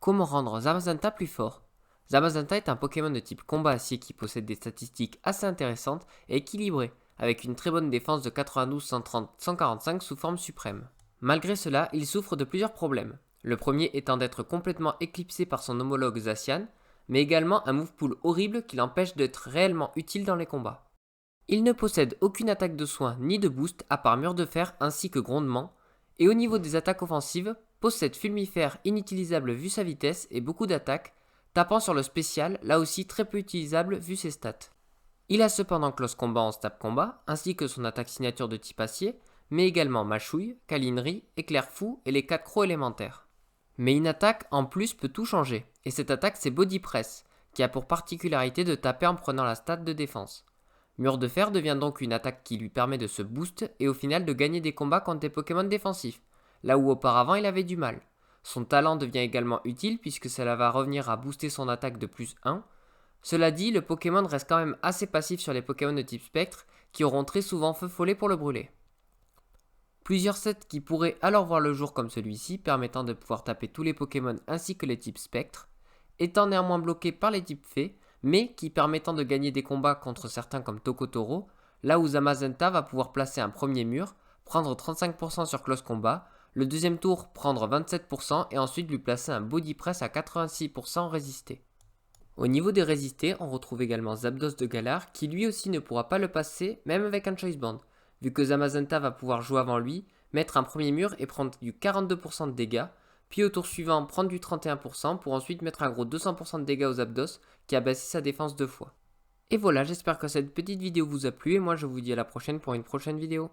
Comment rendre Zamazenta plus fort? Zamazenta est un Pokémon de type combat acier qui possède des statistiques assez intéressantes et équilibrées, avec une très bonne défense de 92, 130, 145 sous forme suprême. Malgré cela, il souffre de plusieurs problèmes. Le premier étant d'être complètement éclipsé par son homologue Zacian, mais également un move pool horrible qui l'empêche d'être réellement utile dans les combats. Il ne possède aucune attaque de soin ni de boost à part mur de fer ainsi que grondement, et au niveau des attaques offensives, possède fulmifère inutilisable vu sa vitesse et beaucoup d'attaques, tapant sur le spécial, là aussi très peu utilisable vu ses stats. Il a cependant close combat en stab combat, ainsi que son attaque signature de type acier, mais également mâchouille, câlinerie, éclair fou et les 4 crocs élémentaires. Mais une attaque en plus peut tout changer, et cette attaque c'est Body Press, qui a pour particularité de taper en prenant la stat de défense. Mur de fer devient donc une attaque qui lui permet de se boost et au final de gagner des combats contre des Pokémon défensifs, là où auparavant il avait du mal. Son talent devient également utile puisque cela va revenir à booster son attaque de plus 1. Cela dit, le Pokémon reste quand même assez passif sur les Pokémon de type spectre qui auront très souvent feu follet pour le brûler. Plusieurs sets qui pourraient alors voir le jour comme celui-ci, permettant de pouvoir taper tous les Pokémon ainsi que les types spectre, étant néanmoins bloqués par les types fées, mais qui permettant de gagner des combats contre certains comme Tokotoro, là où Zamazenta va pouvoir placer un premier mur, prendre 35% sur close combat, le deuxième tour prendre 27% et ensuite lui placer un body press à 86% résisté. Au niveau des résistés, on retrouve également Zapdos de Galar qui lui aussi ne pourra pas le passer même avec un Choice Band, vu que Zamazenta va pouvoir jouer avant lui, mettre un premier mur et prendre du 42% de dégâts, puis au tour suivant prendre du 31% pour ensuite mettre un gros 200% de dégâts aux Zapdos qui a baissé sa défense 2 fois. Et voilà, j'espère que cette petite vidéo vous a plu et moi je vous dis à la prochaine pour une prochaine vidéo.